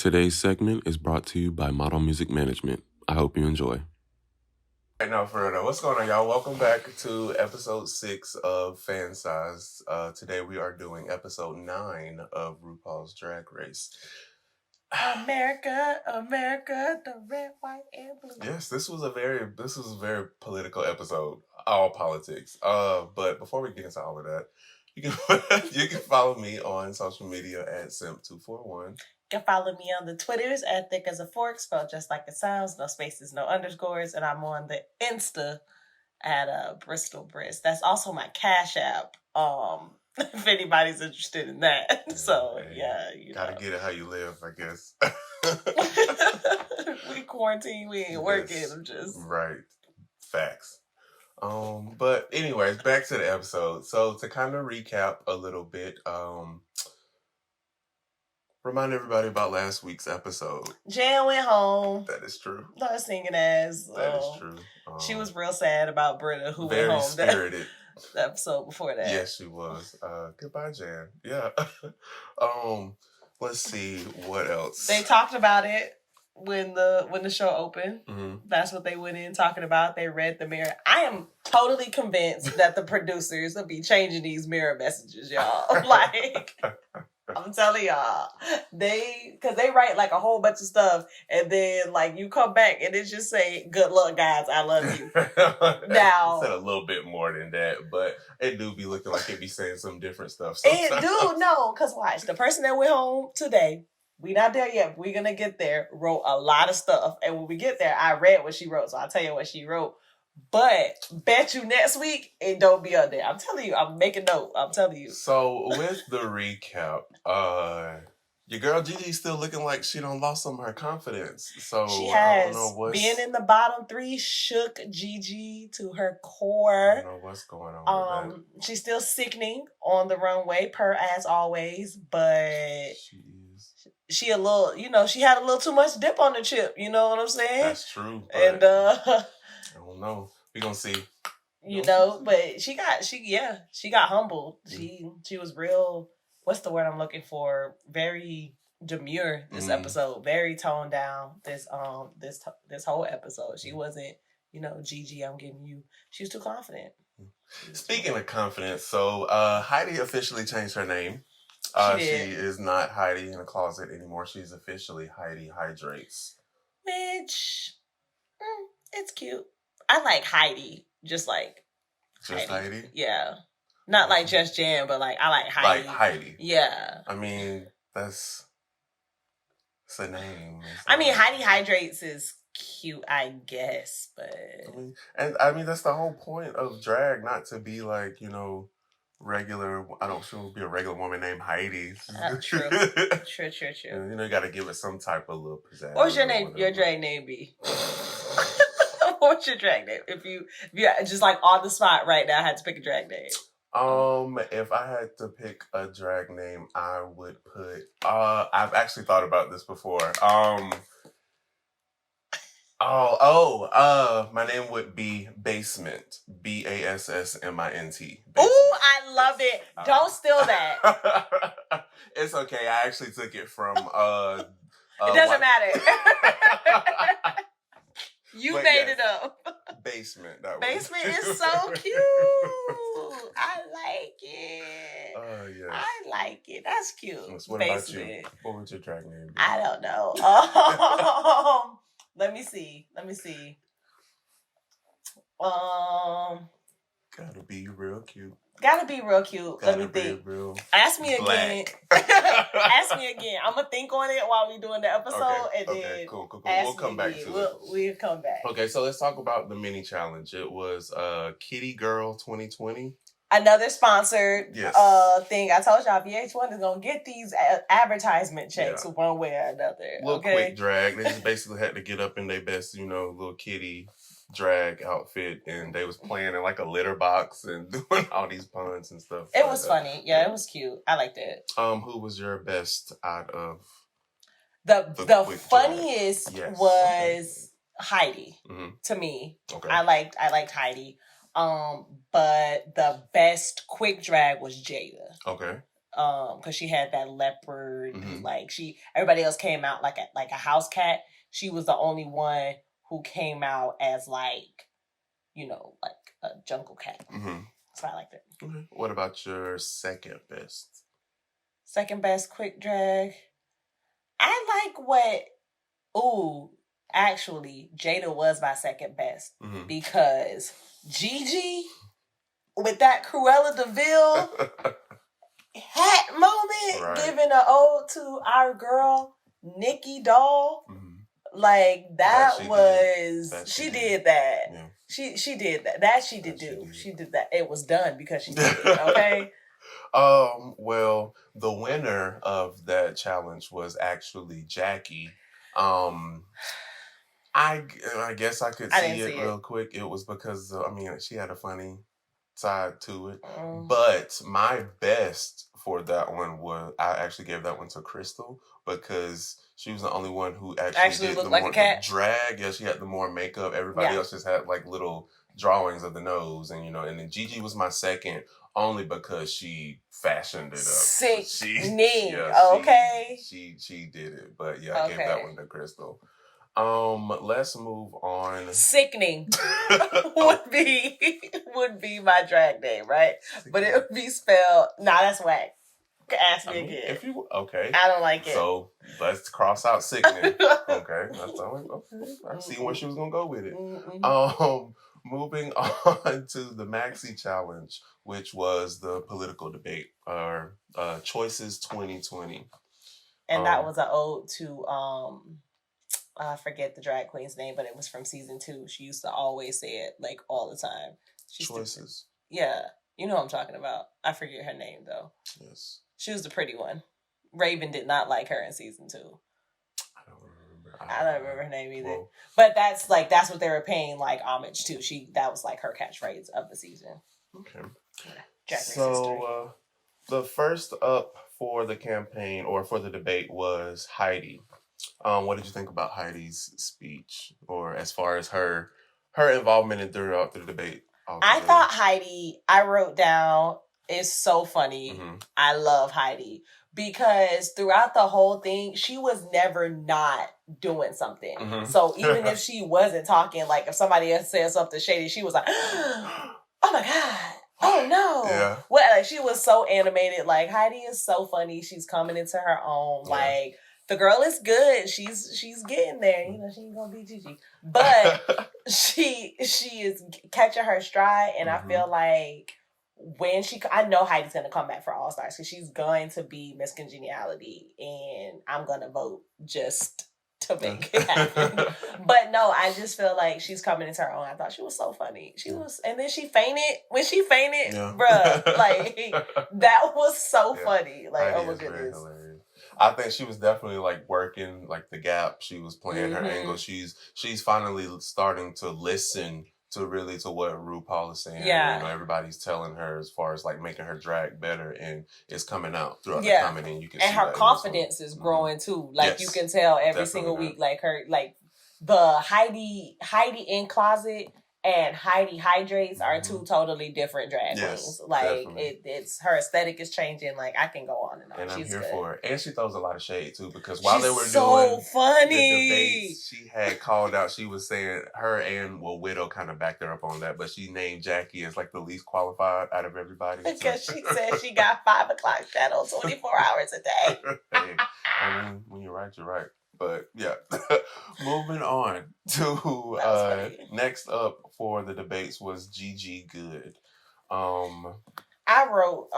Today's segment is brought to you by Model Music Management. I hope you enjoy. Right now, for real, what's going on, y'all? Welcome back to episode 6 of Fan Size. Today we are doing episode 9 of RuPaul's Drag Race. America, America, the red, white, and blue. Yes, this was a very political episode. All politics. But before we get into all of that, you can follow me on social media at Simp241. You can follow me on the Twitters at Thick as a Fork, spelled just like it sounds, no spaces, no underscores, and I'm on the Insta at Brystal Brys. That's also my Cash App. If anybody's interested in that. So yeah, gotta get it how you live, I guess. We quarantine, we ain't working. I'm just right. Facts. But anyways, back to the episode. So to kind of recap a little bit, remind everybody about last week's episode. Jan went home. That is true. Her singing ass. That is true. She was real sad about Britta, who very went home. Spirited. The episode before that. Yes, she was. Goodbye, Jan. Yeah. Let's see what else. They talked about it when the show opened. Mm-hmm. That's what they went in talking about. They read the mirror. I am totally convinced that the producers will be changing these mirror messages, y'all. Like, I'm telling y'all, because they write like a whole bunch of stuff, and then like you come back and it just say, "Good luck, guys. I love you." Now, it said a little bit more than that, but it do be looking like it be saying some different stuff. It do no, because watch, the person that went home today, we not there yet. We're gonna get there. Wrote a lot of stuff, and when we get there, I read what she wrote, so I'll tell you what she wrote. But bet you next week it don't be up there. I'm telling you, I'm making note. I'm telling you. So with the recap, your girl Gigi's still looking like she done lost some of her confidence. So she has. I don't know what's... Being in the bottom 3 shook Gigi to her core. I don't know what's going on with that. She's still sickening on the runway, per as always, but she a little, she had a little too much dip on the chip. You know what I'm saying? That's true. And I don't know. We gonna see. But she got humbled. She was real. What's the word I'm looking for? Very demure this episode. Very toned down this whole episode. She wasn't, Gigi, I'm giving you. She was too confident. Speaking of confidence, so Heidi officially changed her name. She is not Heidi in a closet anymore. She's officially Heidi Hydrates. Which, it's cute. I like Heidi, just Heidi? Yeah. Not like just Jan, but I like Heidi. Like Heidi. Yeah. I mean, it's a name. Heidi Hydrates is cute, I guess, but... that's the whole point of drag, not to be regular... I don't sure be a regular woman named Heidi. True. True. You gotta give it some type of little pizzazz. What's your name? Your drag name be? What's your drag name? If you just on the spot right now, I had to pick a drag name. If I had to pick a drag name, I would put. I've actually thought about this before. My name would be Basement. Bassmint. Ooh, I love it. Don't steal that. It's okay. I actually took it from. It doesn't matter. You made it up. Basement. Basement is so cute. I like it. Oh, yeah. I like it. That's cute. What about you? What would your drag name be? I don't know. Let me see. Gotta be real cute. Let me think. Ask me again. Ask me again. I'm gonna think on it while we're doing the episode, and then cool. We'll come back to it. We'll come back. Okay, so let's talk about the mini challenge. It was Kitty Girl 2020. Another sponsored thing. I told y'all VH1 is gonna get these advertisement checks one way or another. Little quick drag. They just basically had to get up in their best, little kitty drag outfit, and they was playing in a litter box and doing all these puns and stuff. It was funny. Yeah, it was cute. I liked it. Who was your best out of the funniest was Heidi to me. Okay. I liked Heidi. But the best quick drag was Jada. Okay. because she had that leopard, like everybody else came out like a house cat. She was the only one who came out as like, you know, like a jungle cat. So I liked it. Okay. What about your second best? Second best quick drag. I like actually, Jada was my second best because Gigi with that Cruella DeVille hat moment, giving an ode to our girl Nikki Doll. Like she did that. Yeah. She did that. That she did do. She did that. It was done because she did it. Okay. Well, the winner of that challenge was actually Jackie. I guess I could see it real quick. It was because she had a funny side to it. But my best for that one was I actually gave that one to Brystal because she was the only one who actually did looked like a cat. Drag. Yeah, she had the more makeup. Everybody else just had like little drawings of the nose, and and then Gigi was my second only because she fashioned it up. Sickening. She did it, but I gave that one to Brystal. Let's move on. Sickening would be my drag name, right? Sickening. But it would be spelled. Nah, that's whack. Ask me again. If you okay, I don't like it. So let's cross out sickening. Okay, that's all. Okay, I see where she was gonna go with it. Moving on to the Maxi Challenge, which was the political debate or Choices 2020, and that was an ode to I forget the drag queen's name, but it was from season 2. She used to always say it like all the time. Choices. Yeah, you know what I'm talking about. I forget her name though. Yes. She was the pretty one. Raven did not like her in season 2. I don't remember her name either. Well, but that's what they were paying like homage to. That was like her catchphrase of the season. Okay. So the first up for the campaign or for the debate was Heidi. What did you think about Heidi's speech, or as far as her involvement throughout the debate? I thought Heidi, I wrote down, is so funny. I love Heidi because throughout the whole thing, she was never not doing something. So even if she wasn't talking, like if somebody else said something shady, she was like, "Oh my God. Oh no." Yeah. Well, like, she was so animated. Like Heidi is so funny. She's coming into her own. Yeah. Like the girl is good. She's getting there. You know, she ain't gonna be Gigi, but she is catching her stride, and I feel like I know Heidi's gonna come back for All Stars because she's going to be Miss Congeniality, and I'm gonna vote just to make it happen. But no, I just feel like she's coming into her own. I thought she was so funny. She was, and then she fainted. When she fainted, bruh, like that was so funny. Like, Heidi oh my goodness. I think she was definitely like working like the gap. She was playing her angle. She's finally starting to listen to what RuPaul is saying. Yeah. You know, everybody's telling her as far as like making her drag better, and it's coming out throughout the comment, and you can see her confidence is growing too. Like you can tell every single week, like her, like the Heidi in closet and Heidi Hydrates are two totally different drag queens. Like it's her aesthetic is changing. Like I can go on and on. And She's I'm here good. for it. And she throws a lot of shade too, because while they were so doing funny. the debates, she had called out. She was saying her and Widow kind of backed her up on that, but she named Jackie as like the least qualified out of everybody because she said she got 5 o'clock shadow 24 hours a day. Hey, I mean, when you're right, you're right. But yeah, moving on to next up for the debates was Gigi Good. I wrote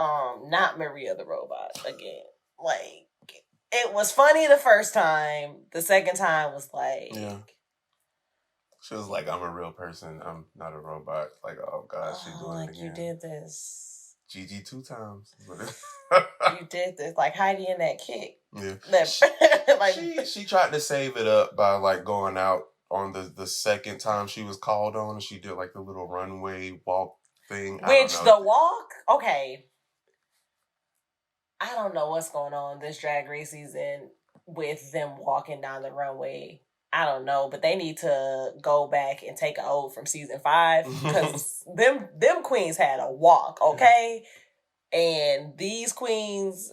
not Maria the Robot again. Like it was funny the first time. The second time was like she was like, "I'm a real person. I'm not a robot." Like, oh God, she's doing it again. You did this. Gigi 2 times. You did this, like Heidi in that kick. Yeah. She tried to save it up by like going out on the second time she was called on, and she did like the little runway walk thing. Which the walk, okay. I don't know what's going on this Drag Race season with them walking down the runway. I don't know, but they need to go back and take an oath from season 5 because them queens had a walk, okay? And these queens...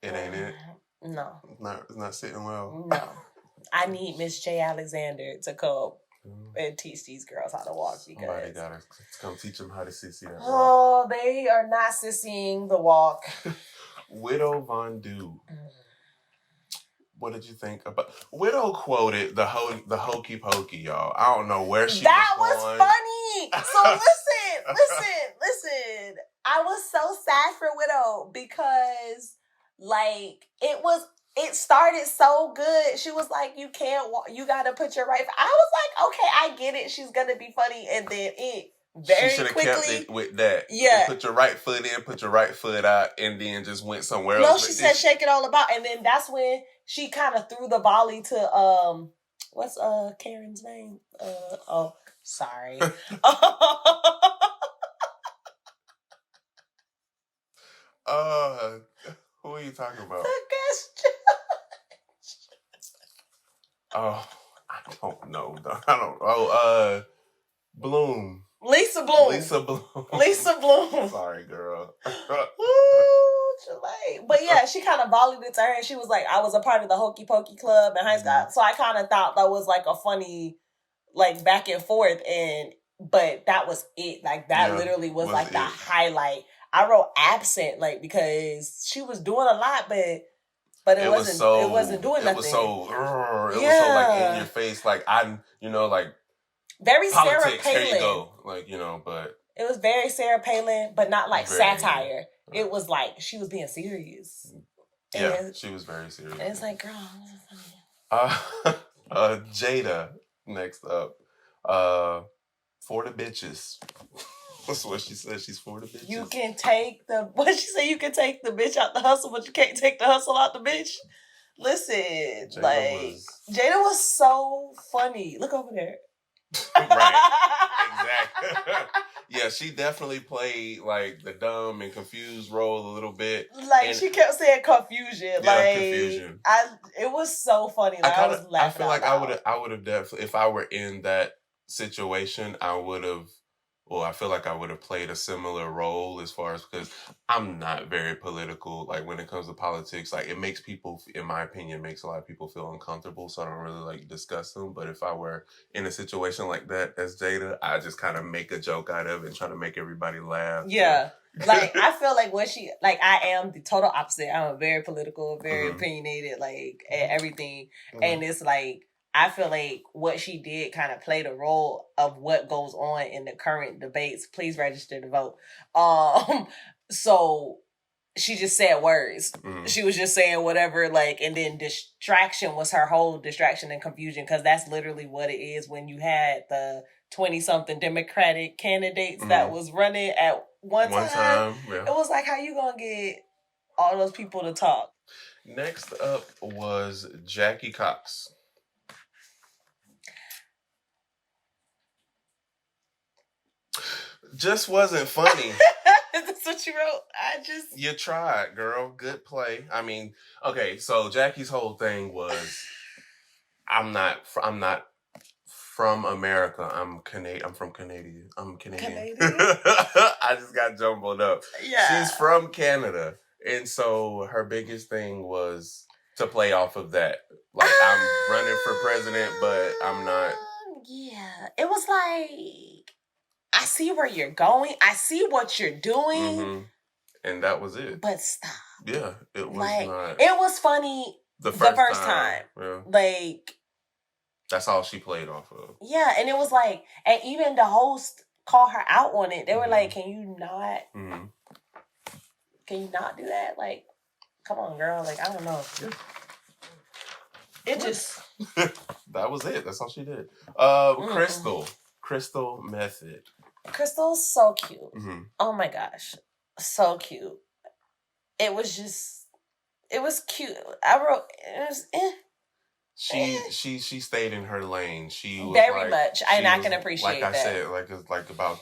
It ain't it? No. It's not sitting well. No. I need Miss J. Alexander to come and teach these girls how to walk. Because somebody gotta come teach them how to sissy that walk. Oh, they are not sissying the walk. Widow Von Du. What did you think about... Widow quoted the hokey pokey, y'all. I don't know where she was going. Funny. So listen. I was so sad for Widow because, like, it started so good. She was like, you can't walk. You got to put your right foot. I was like, okay, I get it. She's going to be funny. And then she should have kept it with that. Yeah. Put your right foot in, put your right foot out, and then just went somewhere else. No, she said shake it all about. And then that's when she kind of threw the volley to, what's Karen's name? Sorry. Who are you talking about? The guest judge. Oh, I don't know. Bloom. Lisa Bloom. Sorry, girl. But yeah, she kind of volleyed it to her, and she was like, I was a part of the Hokey Pokey Club in high school. So I kind of thought that was like a funny, like, back and forth, but that was it. Like, that literally was like the highlight. I wrote absent, like, because she was doing a lot, but it wasn't doing nothing. It was so like in your face, like, very politics, Sarah Palin. Here you go. Like, but it was very Sarah Palin, but not like satire. Right. It was like she was being serious. Yeah, she was very serious. And it's like, girl, this is funny. Jada, next up. For the bitches. That's what she said. She's for the bitches. You can take you can take the bitch out the hustle, but you can't take the hustle out the bitch. Listen, Jada was so funny. Look over there. Right. Exactly. Yeah, she definitely played like the dumb and confused role a little bit. Like, she kept saying confusion. Yeah, confusion. It was so funny. Like, I was laughing. I feel like I would have definitely, if I were in that situation, I feel like I would have played a similar role as far as, because I'm not very political. Like, when it comes to politics, like, it makes people, in my opinion, makes a lot of people feel uncomfortable. So I don't really like discuss them. But if I were in a situation like that as Jada, I just kind of make a joke out of it and try to make everybody laugh. Yeah. Like, I feel like I am the total opposite. I'm very political, very opinionated, like, and everything. And it's like, I feel like what she did kind of played a role of what goes on in the current debates. Please register to vote. So she just said words. She was just saying whatever, like, and then distraction was her whole distraction and confusion, because that's literally what it is when you had the 20-something Democratic candidates that was running at one time. Yeah. It was like, how you gonna get all those people to talk? Next up was Jackie Cox. Just wasn't funny. That's what you wrote? You tried, girl. Good play. I mean, okay, so Jackie's whole thing was, I'm not from America. I'm from Canadian. I'm Canadian. I just got jumbled up. Yeah. She's from Canada. And so her biggest thing was to play off of that. Like, I'm running for president, but I'm not. Yeah. It was like, I see where you're going. I see what you're doing. And that was it. But stop. Yeah, it was like, not. It was funny the first time. Yeah. Like, that's all she played off of. Yeah, and it was like, and even the host called her out on it. They were like, can you not do that? Like, come on, girl. Like, I don't know. It just... That was it. That's all she did. Crystal Method. Crystal's so cute. Oh my gosh. So cute. It was cute. I wrote, it was, She stayed in her lane. She was very much, and I can appreciate that. Like I said, like about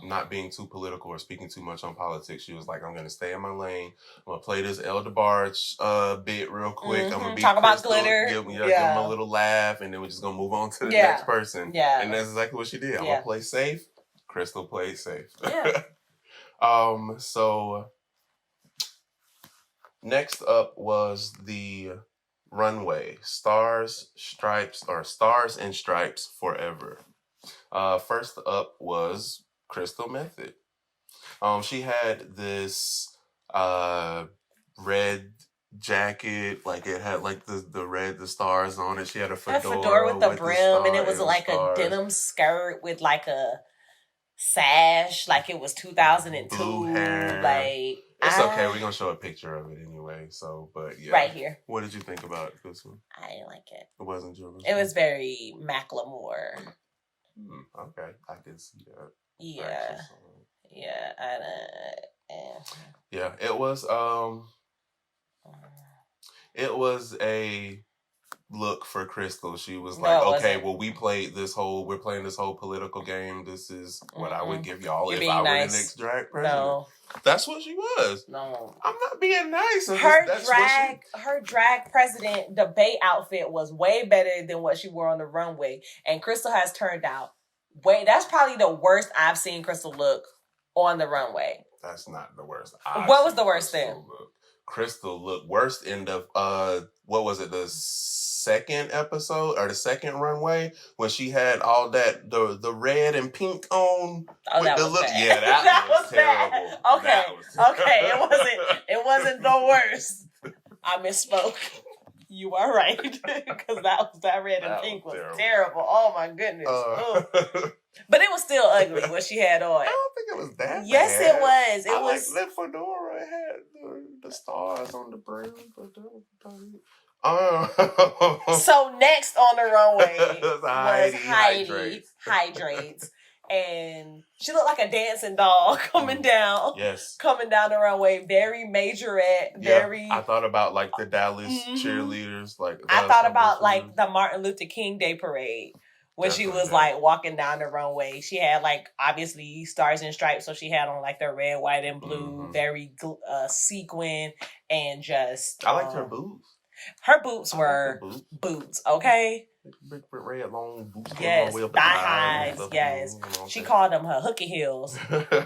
not being too political or speaking too much on politics. She was like, I'm gonna stay in my lane. I'm gonna play this El DeBarge bit real quick. I'm gonna be talk about glitter. Give them a little laugh, and then we're just gonna move on to the next person. Yeah, and that's exactly what she did. I'm gonna play safe. Crystal played safe. Yeah. So next up was the runway. Stars and Stripes Forever. First up was Crystal Method. She had this red jacket, like it had like the stars on it. She had a fedora with the brim, and it was like a denim skirt with like a sash, like it was 2002. Blue hair. Like it's okay. We're gonna show a picture of it anyway. So, but yeah, right here. What did you think about this one? I didn't like it. It wasn't yours. It was very Macklemore. Okay, I can see that. Yeah. Yeah, it was a look for Crystal. She was like, okay, well, we're playing this whole political game. This is what I would give y'all if I were the next drag president. No. That's what she was. No. I'm not being nice. Her drag president debate outfit was way better than what she wore on the runway. And Crystal has turned out that's probably the worst I've seen Crystal look on the runway. That's not the worst. What was the worst thing? Crystal looked worse in the what was it, the second episode or the second runway when she had all that the red and pink on. Oh, that was bad. Yeah, that was terrible. Okay, it wasn't the worst. I misspoke. You are right, because that red and pink was terrible. Oh my goodness! But it was still ugly what she had on. I don't think it was that bad. Yes, it was. It was like the fedora. It had the stars on the brim. So next on the runway was Heidi. Hydrates. And she looked like a dancing doll coming down. Yes. Coming down the runway. Very majorette. Very. I thought about like the Dallas cheerleaders. I thought about like the Martin Luther King Day parade. When she was like walking down the runway. She had like obviously Stars and Stripes. So she had on like the red, white, and blue. Very sequin. And just. I liked her boots. Her boots were boots, okay? Big red long boots. Yes, thigh highs, yes. She called them her hooky heels.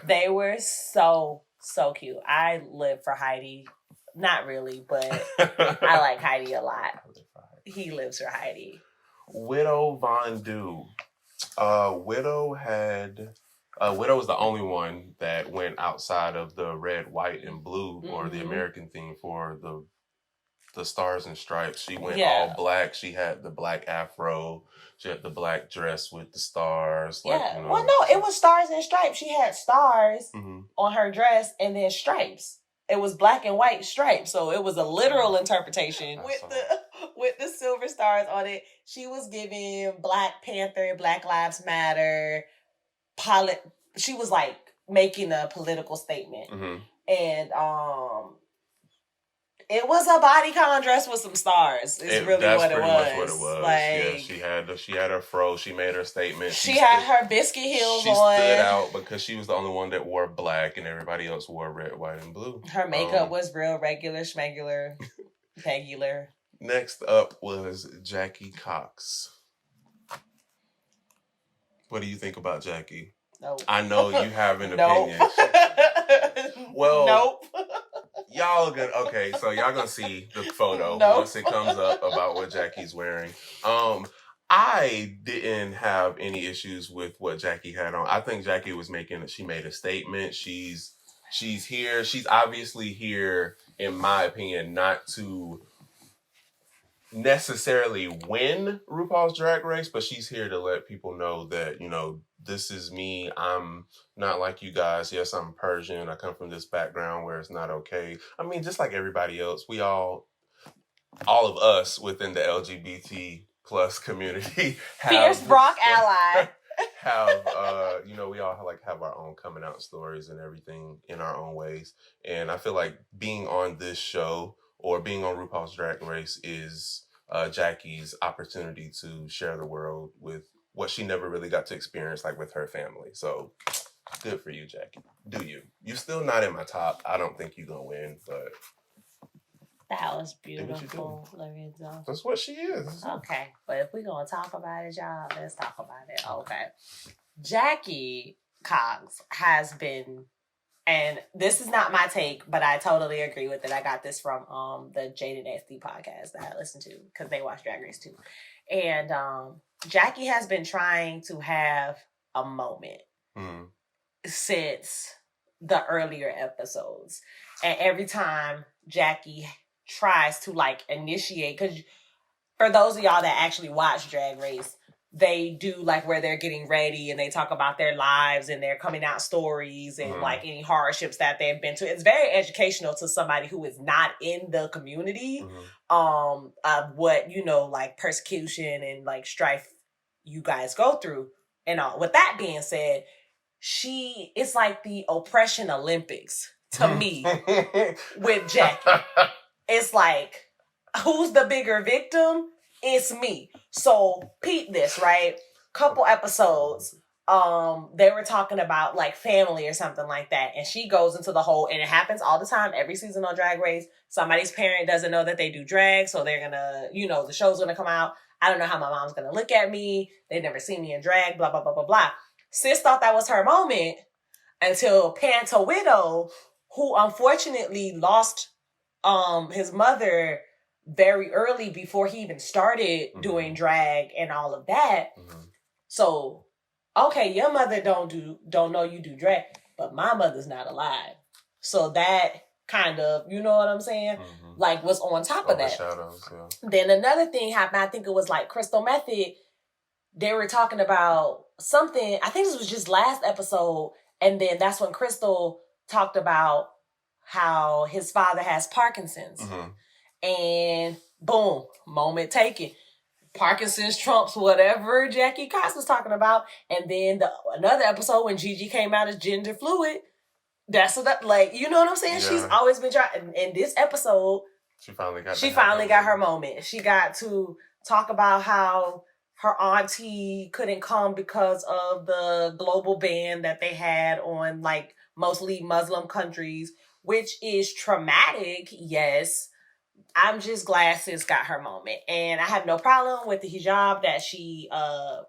They were so cute. I live for Heidi. Not really, but I like Heidi a lot. He lives for Heidi. Widow Von Du. Widow was the only one that went outside of the red, white, and blue, or the American theme for the Stars and Stripes. She went all black. She had the black afro. She had the black dress with the stars. It was Stars and Stripes. She had stars on her dress and then stripes. It was black and white stripes. So it was a literal interpretation with the silver stars on it. She was giving Black Panther, Black Lives Matter. She was like making a political statement. And it was a bodycon dress with some stars. That's pretty much what it was. Like, she had her fro. She made her statement. She had her biscuit heels on. She stood out because she was the only one that wore black, and everybody else wore red, white, and blue. Her makeup was real regular, schmegular, regular. Next up was Jackie Cox. What do you think about Jackie? Nope. I know you have an opinion. Well, nope. Y'all gonna see the photo once it comes up about what Jackie's wearing. I didn't have any issues with what Jackie had on. I think Jackie she made a statement. She's here. She's obviously here, in my opinion, not to necessarily win RuPaul's Drag Race, but she's here to let people know that, this is me. I'm not like you guys. Yes, I'm Persian. I come from this background where it's not okay. I mean, just like everybody else, we all of us within the LGBT plus community Fierce Brock ally. We all have our own coming out stories and everything in our own ways. And I feel like being on this show or being on RuPaul's Drag Race is Jackie's opportunity to share the world with what she never really got to experience, like with her family. So good for you, Jackie. Do you? You're still not in my top. I don't think you're gonna win, but that was beautiful, Lorenzo. That's what she is. Okay, but if we're gonna talk about it, y'all, let's talk about it. Okay, Jackie Cox has been and this is not my take, but I totally agree with it. I got this from the Jaded SD podcast that I listen to because they watch Drag Race too. And Jackie has been trying to have a moment since the earlier episodes. And every time Jackie tries to like initiate, because for those of y'all that actually watch Drag Race, they do like where they're getting ready and they talk about their lives and their coming out stories and like any hardships that they've been to. It's very educational to somebody who is not in the community of what, you know, like persecution and like strife you guys go through and all. With that being said, it's like the oppression Olympics to me with Jackie. It's like, who's the bigger victim? It's me. So peep this, right? Couple episodes, they were talking about like family or something like that. And she goes into the whole, and it happens all the time, every season on Drag Race. Somebody's parent doesn't know that they do drag. So they're gonna, you know, the show's gonna come out. I don't know how my mom's gonna look at me. They never seen me in drag, blah, blah, blah, blah, blah. Sis thought that was her moment until Panto Widow, who unfortunately lost his mother very early before he even started doing drag and all of that. So, okay, your mother don't know you do drag, but my mother's not alive. So that kind of, you know what I'm saying? Like was on top of that. Shadows, yeah. Then another thing happened, I think it was like Crystal Method. They were talking about something, I think this was just last episode, and then that's when Crystal talked about how his father has Parkinson's. And boom, moment taken. Parkinson's trumps whatever Jackie Cox was talking about. And then another episode when Gigi came out as gender fluid, that's what, like, you know what I'm saying? Yeah. She's always been trying. In this episode, she finally got her moment. She got to talk about how her auntie couldn't come because of the global ban that they had on like mostly Muslim countries, which is traumatic, yes. I'm just glad sis got her moment. And I have no problem with the hijab that she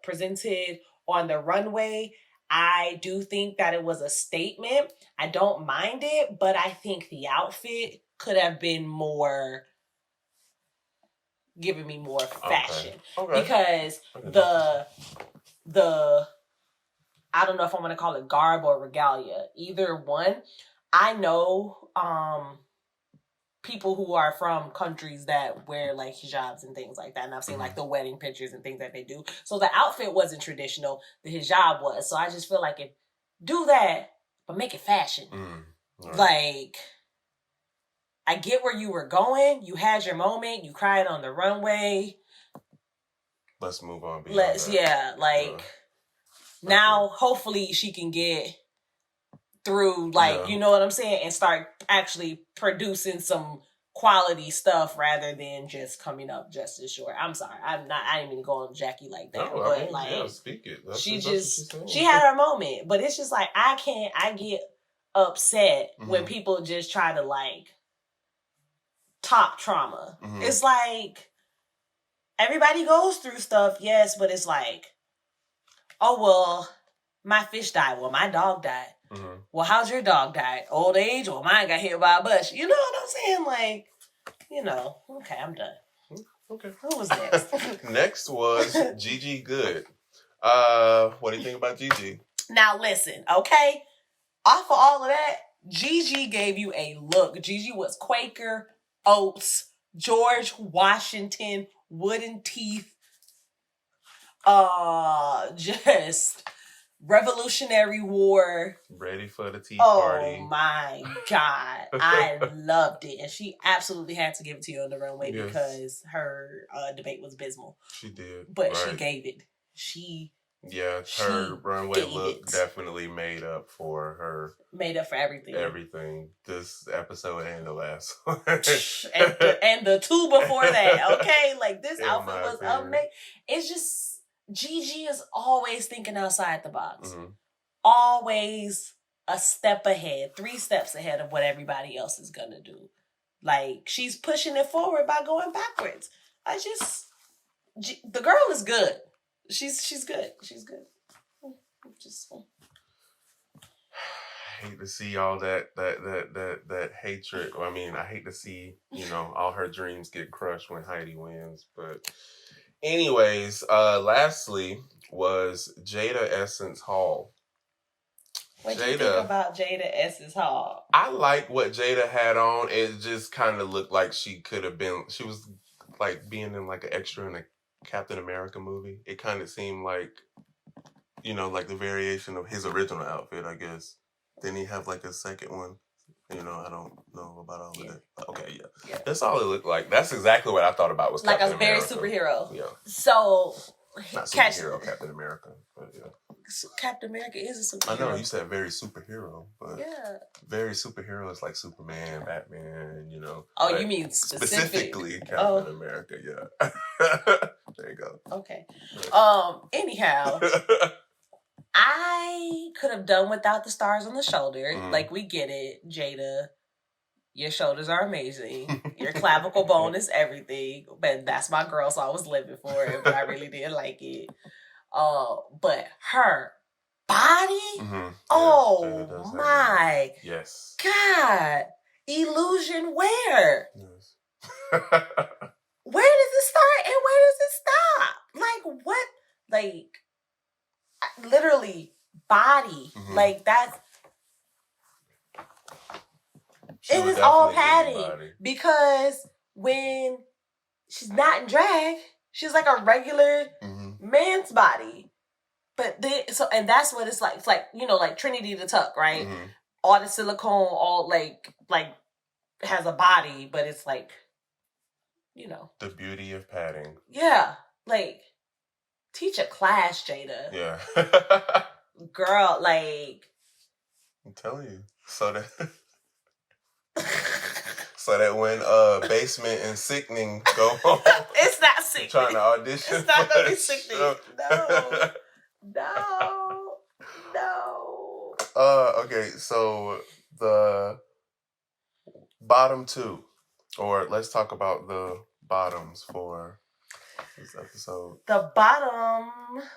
presented on the runway. I do think that it was a statement. I don't mind it, but I think the outfit could have been more, giving me more fashion. Okay. Because the I don't know if I'm going to call it garb or regalia. Either one. I know people who are from countries that wear like hijabs and things like that. And I've seen like the wedding pictures and things that they do. So the outfit wasn't traditional. The hijab was. So I just feel like do that, but make it fashion. Right. Like, I get where you were going. You had your moment. You cried on the runway. Let's move on. Now hopefully she can get through, like, you know what I'm saying, and start actually producing some quality stuff rather than just coming up just as short. I'm sorry, I didn't mean to go on Jackie like that, speak it. She had her moment, but it's just like I get upset when people just try to like top trauma. It's like everybody goes through stuff, yes, but it's like, oh well, my fish died, well my dog died. Well, how's your dog died? Old age? Well, mine got hit by a bus. You know what I'm saying? Like, you know, okay, I'm done. Okay. Who was next? Next was Gigi Good. What do you think about Gigi? Now, listen, okay? Off of all of that, Gigi gave you a look. Gigi was Quaker, Oats, George Washington, wooden teeth, just Revolutionary War. Ready for the tea party. Oh my God. I loved it. And she absolutely had to give it to you on the runway because her debate was abysmal. She did. But she gave it. Her runway look definitely made up for everything. Everything. This episode and the last one. and the two before that. Okay? Like, this outfit was amazing. It's just, Gigi is always thinking outside the box. Always a step ahead, 3 steps ahead of what everybody else is gonna do. Like, she's pushing it forward by going backwards. The girl is good. She's good. She's good. hate to see all that hatred. I mean, I hate to see, all her dreams get crushed when Heidi wins. But anyways, lastly was Jada Essence Hall. What do you think about Jada Essence Hall? I like what Jada had on. It just kind of looked like she was like being in like an extra in a Captain America movie. It kind of seemed like, like the variation of his original outfit, I guess. Then he have like a second one. I don't know about all of that. Okay, yeah. That's all it looked like. That's exactly what I thought about was like Captain America. Very superhero. Yeah. So not superhero, Captain America, but yeah. Captain America is a superhero. I know you said very superhero, but very superhero is like Superman, Batman, Oh, you mean specifically Captain America? Yeah. There you go. Okay. Anyhow. I could have done without the stars on the shoulder. Mm-hmm. Like, we get it, Jada. Your shoulders are amazing. Your clavicle bone is everything. But that's my girl, so I was living for it. But I really didn't like it. But her body? Mm-hmm. Oh, my. Yes. God. Illusion where? Yes. Where does it start and where does it stop? Like, what? Like... literally body. Mm-hmm. Like that's it is all padding because when she's not in drag, she's like a regular man's body. But and that's what it's like. It's like, like Trinity the Tuck, right? Mm-hmm. All the silicone, all like has a body, but it's like, the beauty of padding. Yeah, like. Teach a class, Jada. Yeah. Girl, like... I'm telling you. So that when Basement and Sickening go home... It's not sickening. Trying to audition. It's not going to be sickening. No. Okay, so the bottom two. Or let's talk about the bottoms for... this episode. The bottom.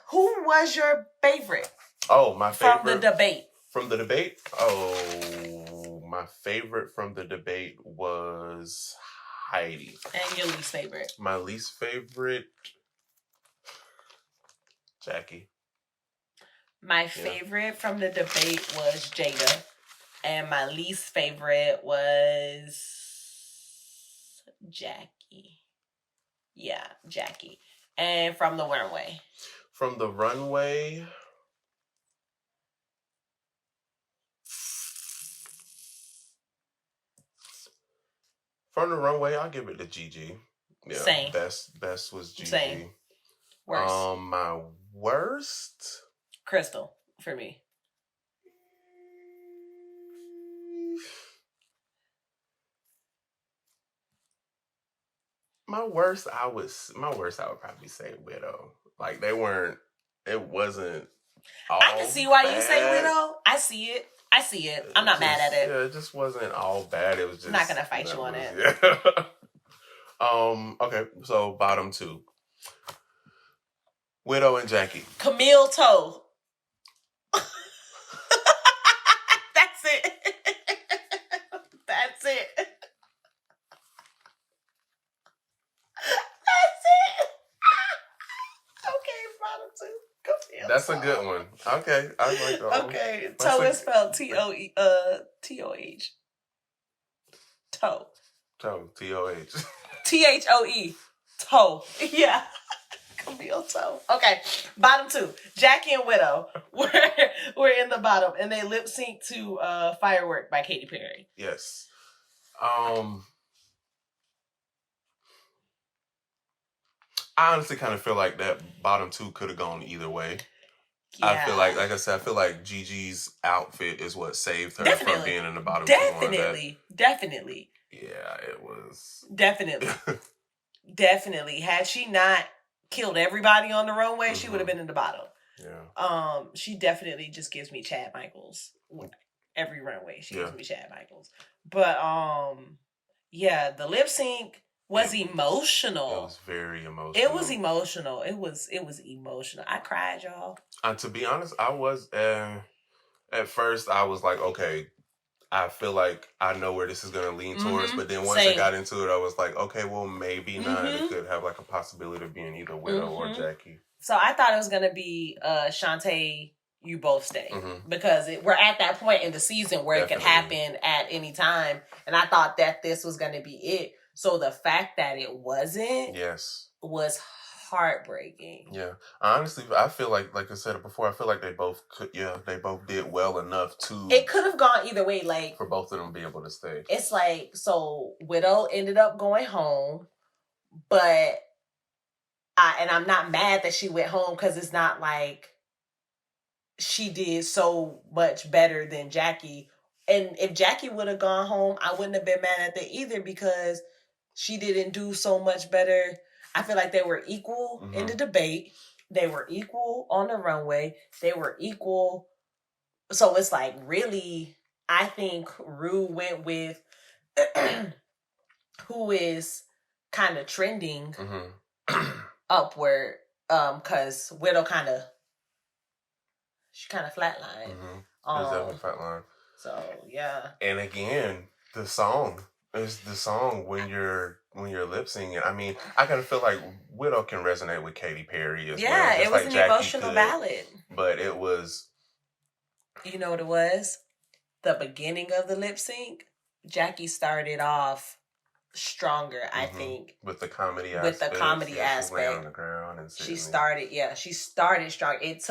Who was your favorite? Oh, my favorite from the debate. From the debate? Oh, my favorite from the debate was Heidi. And your least favorite? My least favorite, Jackie. My favorite from the debate was Jada, and my least favorite was Jackie. Yeah, Jackie. And from the runway. From the runway. I'll give it to Gigi. Yeah, same. Best was Gigi. Same. Worst. My worst. Crystal for me. My worst, I would probably say Widow. Like it wasn't all I can see why bad. You say Widow. I see it. I'm not mad at it. Yeah, it just wasn't all bad. It was just... I'm not going to fight you on it. Yeah. Okay, so bottom two. Widow and Jackie. Camille Toe. That's it. That's it. That's a good one. Okay, I like that. Okay, toe is spelled T-O-H. Toe. T-O-H. T-H-O-E. Toe. Yeah. Camille Toe. Okay, bottom two. Jackie and Widow were in the bottom, and they lip sync to Firework by Katy Perry. Yes. I honestly kind of feel like that bottom two could have gone either way. Yeah. I feel like I said, Gigi's outfit is what saved her from being in the bottom two. Definitely. Yeah, it was. Definitely. Had she not killed everybody on the runway, she would have been in the bottom. Yeah. She definitely just gives me Chad Michaels. Every runway, she gives me Chad Michaels. But, yeah, the lip sync was emotional. It was very emotional. It was emotional. It was emotional. I cried, y'all. To be honest, I was. At first, I was like, okay, I feel like I know where this is going to lean towards. But then once I got into it, I was like, okay, well, maybe not. It could have like a possibility of being either Widow or Jackie. So I thought it was going to be Shantae, you both stay. Because we're at that point in the season where it could happen at any time. And I thought that this was going to be it. So the fact that it wasn't was heartbreaking. Yeah. Honestly, I feel like I said before, I feel like they both did well enough to... It could have gone either way, like... For both of them to be able to stay. It's like, so Widow ended up going home, but... I'm not mad that she went home, because it's not like she did so much better than Jackie. And if Jackie would have gone home, I wouldn't have been mad at that either, because she didn't do so much better. I feel like they were equal in the debate. They were equal on the runway. They were equal. So it's like, really, I think Ru went with who is kind of trending upward, because Widow kind of flatlined. Definitely flatline. So yeah. And again, the song is the song when you're lip syncing. I mean, I kind of feel like Widow can resonate with Katy Perry as well. Yeah, it was an emotional ballad. But it was... You know what it was? The beginning of the lip sync, Jackie started off stronger, I think. With the comedy aspect. With the comedy aspect. On the ground and she started strong. It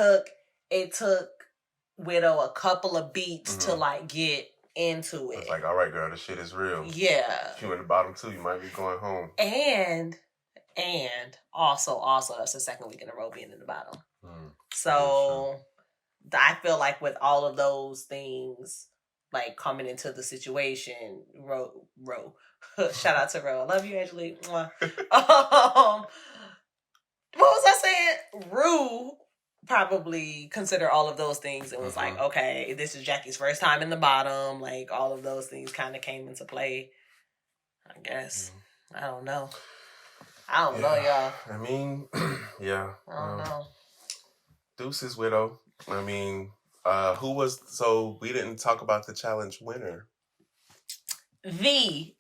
took Widow a couple of beats to like get into it. It's like, all right, girl, this shit is real. Yeah. If you in the bottom two, you might be going home. And also that's the second week in a row being in the bottom. So I feel like with all of those things, like coming into the situation, Ro. Shout out to Ro. I love you, Angelique. What was I saying? Ru probably considered all of those things and was like, okay, this is Jackie's first time in the bottom. Like, all of those things kind of came into play, I guess. I don't know. I don't know, y'all. I mean, yeah. I don't know. Deuces, Widow. I mean, so we didn't talk about the challenge winner. The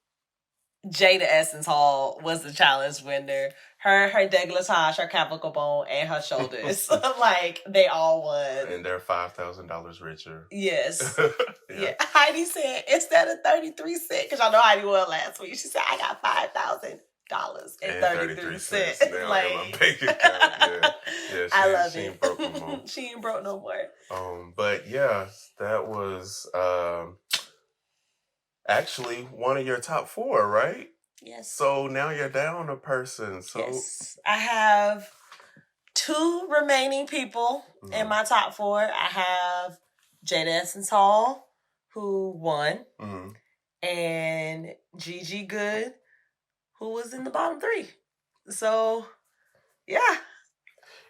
Jada Essence Hall was the challenge winner. Her décolletage, her clavicle bone, and her shoulders. Like, they all won. And they're $5,000 richer. Yes. Yeah. Heidi said, instead of 33 cents, because y'all know Heidi won last week, she said, I got $5,000.33. Like, in my bank account. Yeah, I love she it. ain't broke no more. She ain't broke no more. But yeah, that was actually one of your top 4, right? Yes. So now you're down a person. So yes. I have 2 remaining people in my top 4. I have Jada Essence Hall, who won, and Gigi Good, who was in the bottom 3. So, yeah.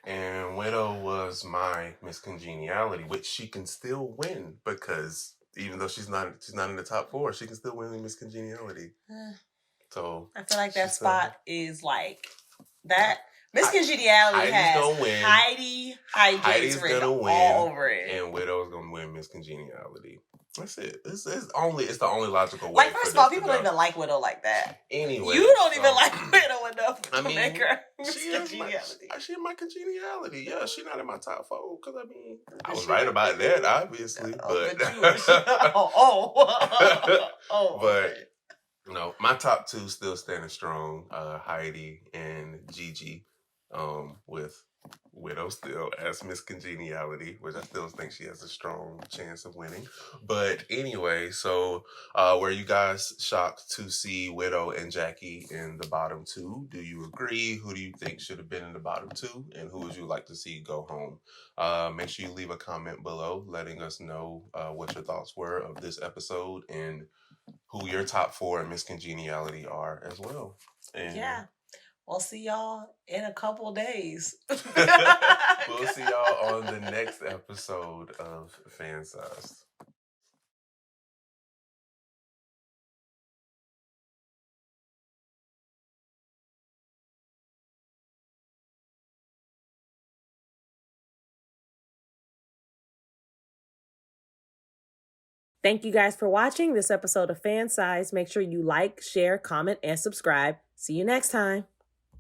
And Widow was my Miss Congeniality, which she can still win, because even though she's not in the top 4, she can still win Miss Congeniality. So I feel like that spot is like that. Miss Congeniality has Heidi's written all over it, and Widow's gonna win Miss Congeniality. That's it. It's the only logical way. Like, first of all, people don't even like Widow like that. Anyway, you don't even like Widow enough to make her she in my Congeniality. Yeah, she's not in my top 4 because I was right about that, obviously. But but no, my top 2 still standing strong. Heidi and Gigi, with Widow still as Miss Congeniality, which I still think she has a strong chance of winning. But anyway, so were you guys shocked to see Widow and Jackie in the bottom 2? Do you agree? Who do you think should have been in the bottom 2? And who would you like to see go home? Make sure you leave a comment below letting us know what your thoughts were of this episode and who your top 4 in Miss Congeniality are as well. And yeah. We'll see y'all in a couple days. We'll see y'all on the next episode of Fan Sized. Thank you guys for watching this episode of Fan Size. Make sure you like, share, comment, and subscribe. See you next time.